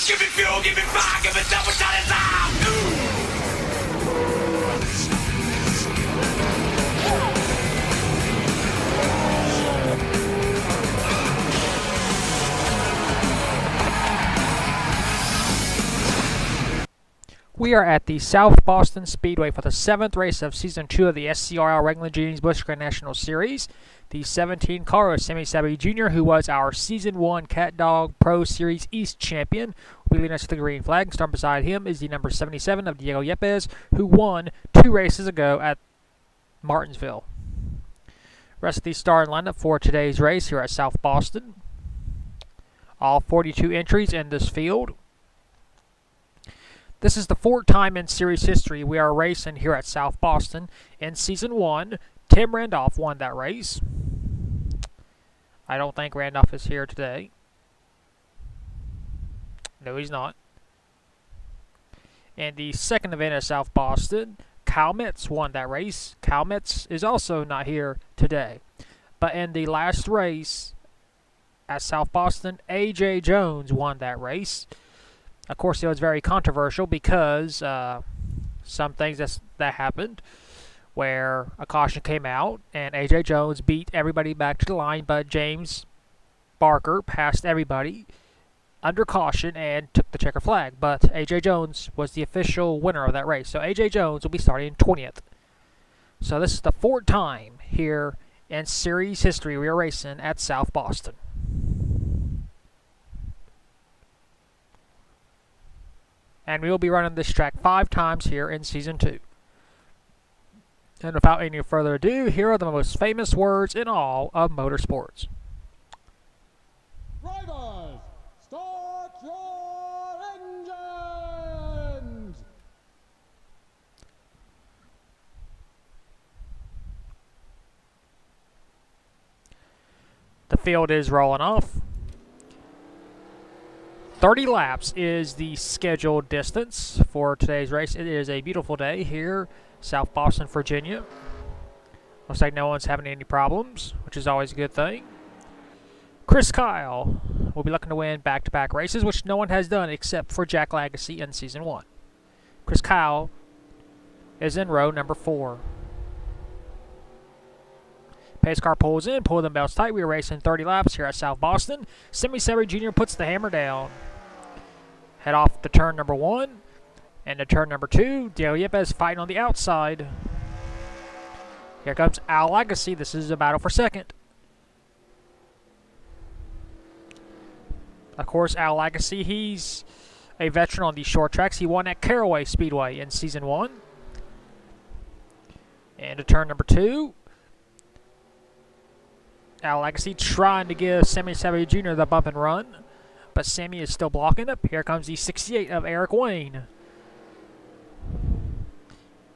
Give me fuel, give me fire, give me double shot of time. We are at the South Boston Speedway for the 7th race of Season 2 of the SCRL Wrangler Busch Grand National Series. The 17 car of Sammy Savvy Jr., who was our Season 1 Cat Dog Pro Series East champion, will be leading us to the green flag. And starting beside him is the number 77 of Diego Yepes, who won 2 races ago at Martinsville. Rest of the starting lineup for today's race here at South Boston. All 42 entries in this field. This is the 4th time in series history we are racing here at South Boston. In Season 1, Tim Randolph won that race. I don't think Randolph is here today. No, he's not. In the second event at South Boston, Kyle Metz won that race. Kyle Metz is also not here today. But in the last race at South Boston, A.J. Jones won that race. Of course, it was very controversial because some things that happened where a caution came out and A.J. Jones beat everybody back to the line, but James Barker passed everybody under caution and took the checker flag. But A.J. Jones was the official winner of that race. So A.J. Jones will be starting 20th. So this is the 4th time here in series history we are racing at South Boston. And we will be running this track 5 times here in Season 2. And without any further ado, here are the most famous words in all of motorsports. Drivers, start your engines! The field is rolling off. 30 laps is the scheduled distance for today's race. It is a beautiful day here, South Boston, Virginia. Looks like no one's having any problems, which is always a good thing. Chris Kyle will be looking to win back-to-back races, which no one has done except for Jack Lagacy in Season 1. Chris Kyle is in row number 4. Pace car pulls in, pull them belts tight. We are racing 30 laps here at South Boston. Sammy Savvy Jr. puts the hammer down. Head off to turn number 1. And to turn number 2, Diego Yepes fighting on the outside. Here comes Al Lagacy. This is a battle for second. Of course, Al Lagacy, he's a veteran on these short tracks. He won at Caraway Speedway in Season 1. And to turn number 2, Al Lagacy trying to give Sammy Savvy Jr. the bump and run, but Sammy is still blocking up. Here comes the 68 of Eric Wayne.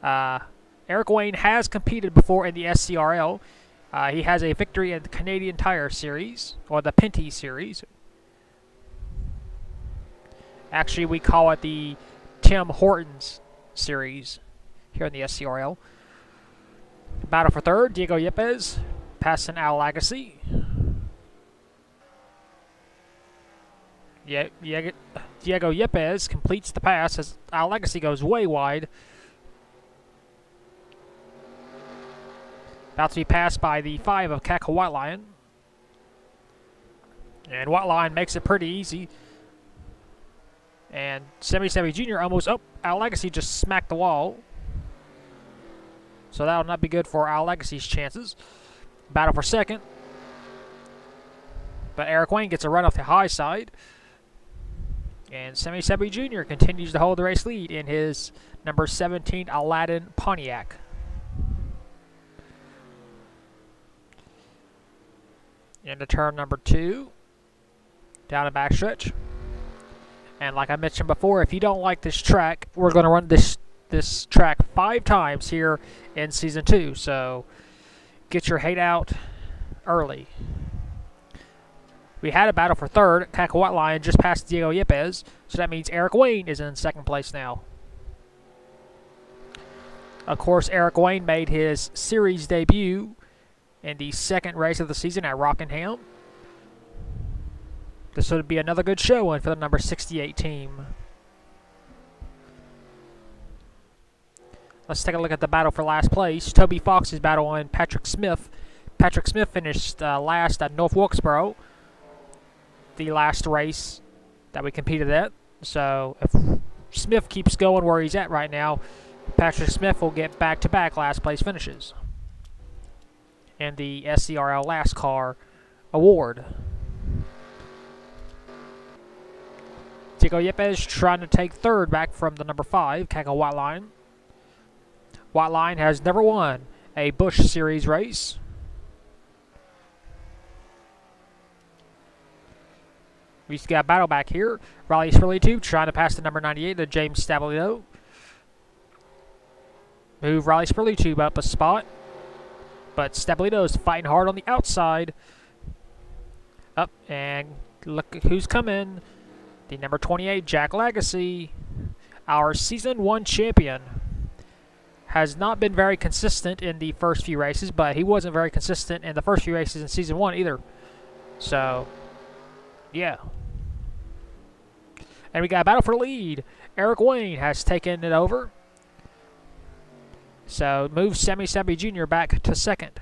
Eric Wayne has competed before in the SCRL. He has a victory in the Canadian Tire Series, or the Pinty Series. Actually, we call it the Tim Hortons Series here in the SCRL. Battle for third, Diego Yepes passing Al Lagacy. Diego Yepes completes the pass as Al Lagacy goes way wide. About to be passed by the 5 of Cackle White Lion. And White Lion makes it pretty easy. And Sammy Savvy Jr. almost... Oh, Al Lagacy just smacked the wall. So that will not be good for Al Lagacy's chances. Battle for second. But Eric Wayne gets a run off the high side. And Sammy Savvy Jr. continues to hold the race lead in his number 17 Aladdin Pontiac. Into turn number 2. Down the backstretch. And like I mentioned before, if you don't like this track, we're going to run this track 5 times here in Season 2. So get your hate out early. We had a battle for third. Cackle White Lion just passed Diego Yepes. So that means Eric Wayne is in second place now. Of course, Eric Wayne made his series debut in the second race of the season at Rockingham. This would be another good showing for the number 68 team. Let's take a look at the battle for last place. Toby Fox is battling Patrick Smith. Patrick Smith finished last at North Wilkesboro, the last race that we competed at. So if Smith keeps going where he's at right now, Patrick Smith will get back-to-back last place finishes in the SCRL Last Car Award. Diego Yepes trying to take third back from the number 5, Cackle Whiteline. Whiteline has never won a Busch Series race. We just got a battle back here. Riley Spurley trying to pass the number 98 to James Stabilito. Move Riley Spurley up a spot. But Stabilito is fighting hard on the outside. Up, and look who's coming. The number 28, Jack Legacy. Our Season 1 champion. Has not been very consistent in the first few races, but he wasn't very consistent in the first few races in Season 1 either. So, yeah. And we got a battle for the lead. Eric Wayne has taken it over. So, moves Sammy Sabby Jr. back to second.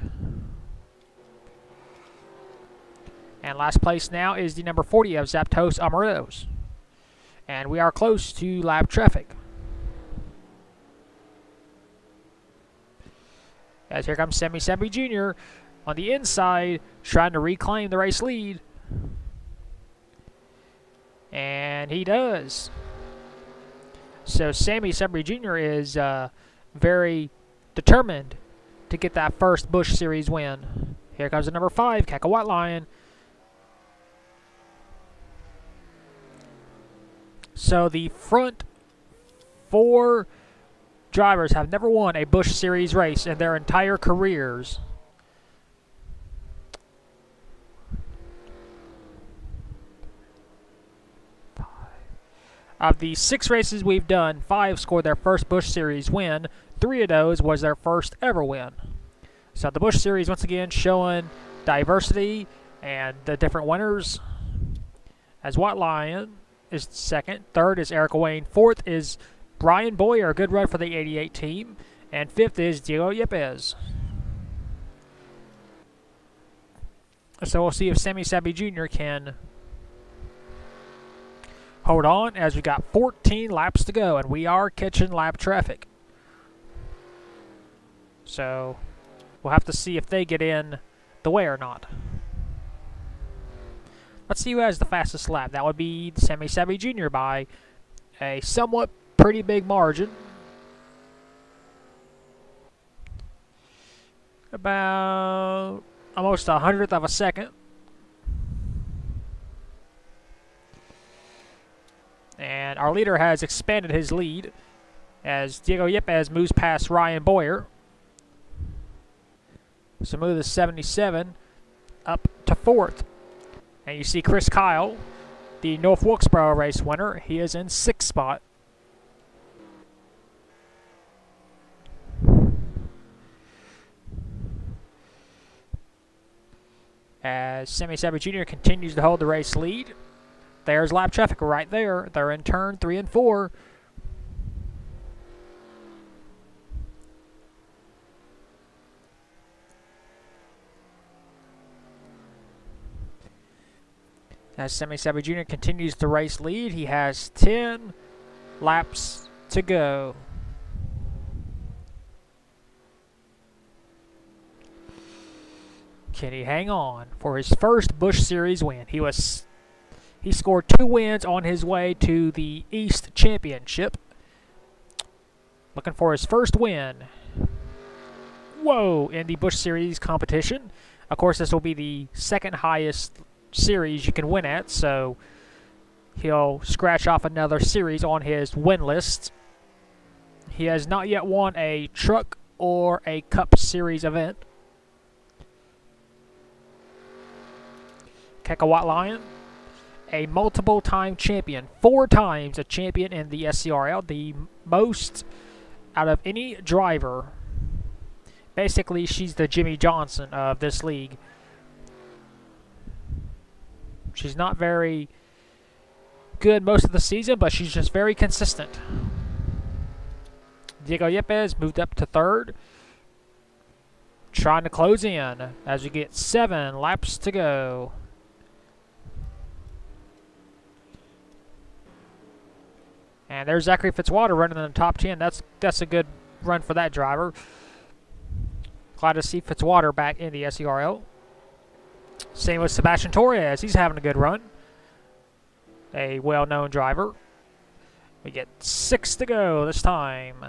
And last place now is the number 40 of Zapdos Amarillos. And we are close to lap traffic. As here comes Sammy Sabby Jr. on the inside, trying to reclaim the race lead. And he does. So Sammy Sabry Jr. is very determined to get that first Busch Series win. Here comes the number 5, Cackle White Lion. So the front 4 drivers have never won a Busch Series race in their entire careers. Of the 6 races we've done, 5 scored their first Busch Series win. 3 of those was their first ever win. So the Busch Series, once again, showing diversity and the different winners. As White Lion is second. Third is Eric Wayne. Fourth is Brian Boyer, a good run for the 88 team. And fifth is Diego Yepes. So we'll see if Sammy Sabby Jr. can hold on, as we got 14 laps to go, and we are catching lap traffic. So we'll have to see if they get in the way or not. Let's see who has the fastest lap. That would be Sammy Sabby Jr. by a somewhat pretty big margin. About almost 100th of a second. And our leader has expanded his lead as Diego Yepes moves past Ryan Boyer. So move the 77 up to 4th. And you see Chris Kyle, the North Wilkesboro race winner. He is in 6th spot. As Sammy Sabby Jr. continues to hold the race lead. There's lap traffic right there. They're in turn 3 and 4. As Sammy Sabby Jr. continues to race lead, he has 10 laps to go. Can he hang on for his first Busch Series win? He scored 2 wins on his way to the East Championship. Looking for his first win. Whoa, in the Busch Series competition. Of course, this will be the second highest series you can win at, so he'll scratch off another series on his win list. He has not yet won a Truck or a Cup Series event. Keka White Lion, a multiple-time champion, 4 times a champion in the SCRL, the most out of any driver. Basically, she's the Jimmy Johnson of this league. She's not very good most of the season, but she's just very consistent. Diego Yepes moved up to third, trying to close in as we get 7 laps to go. And there's Zachary Fitzwater running in the top 10. That's a good run for that driver. Glad to see Fitzwater back in the SCRL. Same with Sebastian Torres. He's having a good run. A well-known driver. We get 6 to go this time.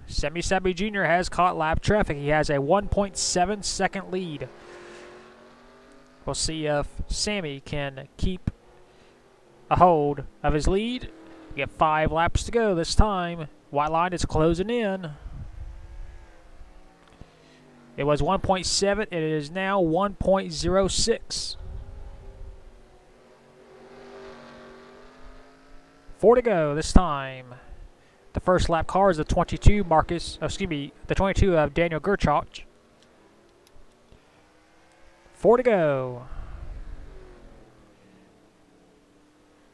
Sammy Sabi Jr. has caught lap traffic. He has a 1.7 second lead. We'll see if Sammy can keep a hold of his lead. We get 5 laps to go this time. White line is closing in. It was 1.7. It is now 1.06. 4 to go this time. The first lap car is the 22 the 22 of Daniel Gerchach. 4 to go.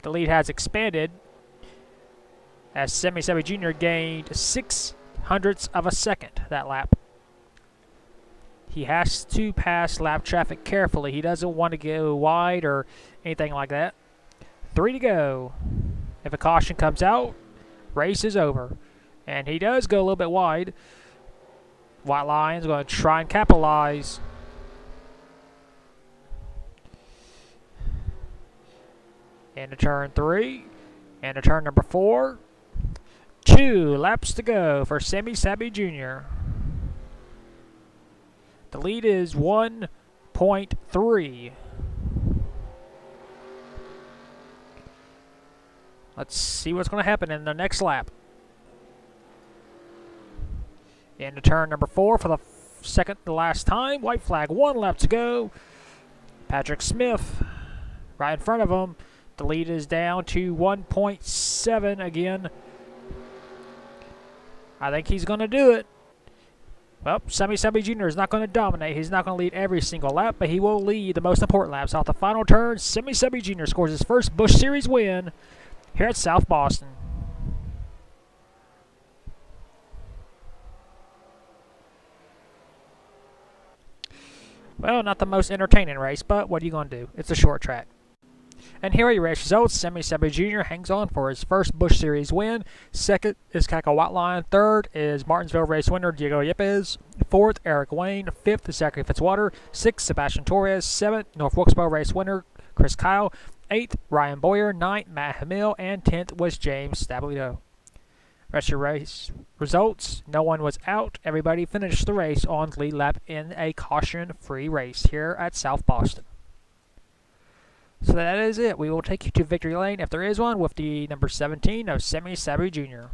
The lead has expanded as Sammy Sabi Jr. gained 0.06 of a second that lap. He has to pass lap traffic carefully. He doesn't want to go wide or anything like that. 3 to go. If a caution comes out, race is over. And he does go a little bit wide. White line's going to try and capitalize. Into turn 3. Into turn number 4. 2 laps to go for Sammy Sabi Jr. The lead is 1.3. Let's see what's going to happen in the next lap. Into turn number 4 for the second to last time. White flag, 1 lap to go. Patrick Smith right in front of him. The lead is down to 1.7 again. I think he's going to do it. Well, Sammy Sabi Jr. is not going to dominate. He's not going to lead every single lap, but he will lead the most important laps. Off the final turn, Sammy Sabi Jr. scores his first Busch Series win here at South Boston. Well, not the most entertaining race, but what are you going to do? It's a short track. And here are your race results. Sammy Sabi Jr. hangs on for his first Busch Series win. Second is Cackle Whiteline. Third is Martinsville race winner Diego Yepes. Fourth, Eric Wayne. Fifth is Zachary Fitzwater. Sixth, Sebastian Torres. Seventh, North Wilkesboro race winner Chris Kyle. Eighth, Ryan Boyer. Ninth, Matt Hamill. And 10th was James Stablido. Rest of your race results. No one was out. Everybody finished the race on the lead lap in a caution-free race here at South Boston. So that is it. We will take you to victory lane, if there is one, with the number 17 of Sammy Sabi Jr.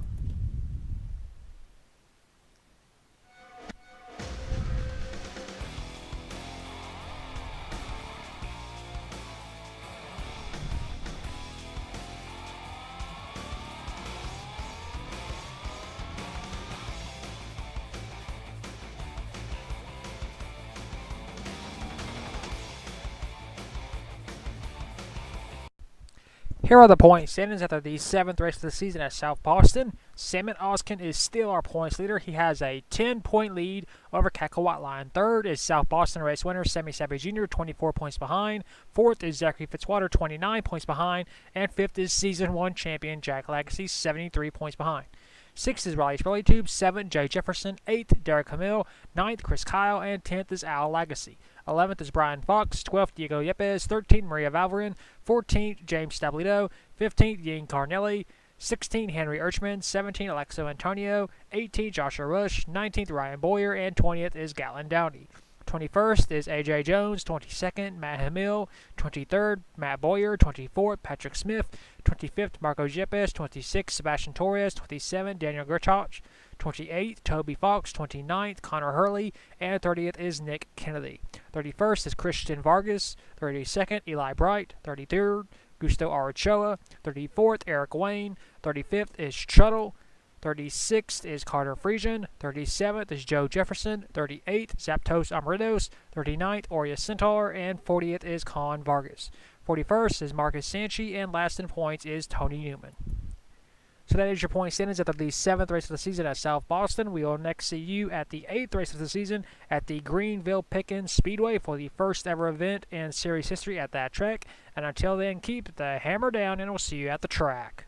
Here are the point standings after the 7th race of the season at South Boston. Samit Oskin is still our points leader. He has a 10-point lead over Cackle Whiteline. Third is South Boston race winner Sammy Sabi Jr., 24 points behind. Fourth is Zachary Fitzwater, 29 points behind. And fifth is Season 1 champion Jack Legacy, 73 points behind. 6th is Riley Spurley Tube. 7th, Jay Jefferson. 8th, Derek Hamill. 9th, Chris Kyle. And 10th is Al Legacy. 11th is Brian Fox. 12th, Diego Yepes. 13th, Maria Valverin. 14th, James Stablido. 15th, Ying Carnelli. 16th, Henry Urchman. 17th, Alexo Antonio. 18th, Joshua Rush. 19th, Ryan Boyer. And 20th is Gatlin Downey. 21st is A.J. Jones. 22nd, Matt Hamill. 23rd, Matt Boyer. 24th, Patrick Smith. 25th, Marco Yepes. 26th, Sebastian Torres. 27th, Daniel Gerchach. 28th, Toby Fox. 29th, Connor Hurley. And 30th is Nick Kennedy. 31st is Christian Vargas. 32nd, Eli Bright. 33rd, Gusto Arachoa. 34th, Eric Wayne. 35th is Shuttle. 36th is Carter Friesian. 37th is Joe Jefferson. 38th, Zaptos Amaritos. 39th, Aurea Centaur. And 40th is Con Vargas. 41st is Marcus Sanchi, and last in points is Tony Newman. So that is your point standings after the 7th race of the season at South Boston. We will next see you at the 8th race of the season at the Greenville Pickens Speedway for the first ever event in series history at that track. And until then, keep the hammer down, and we'll see you at the track.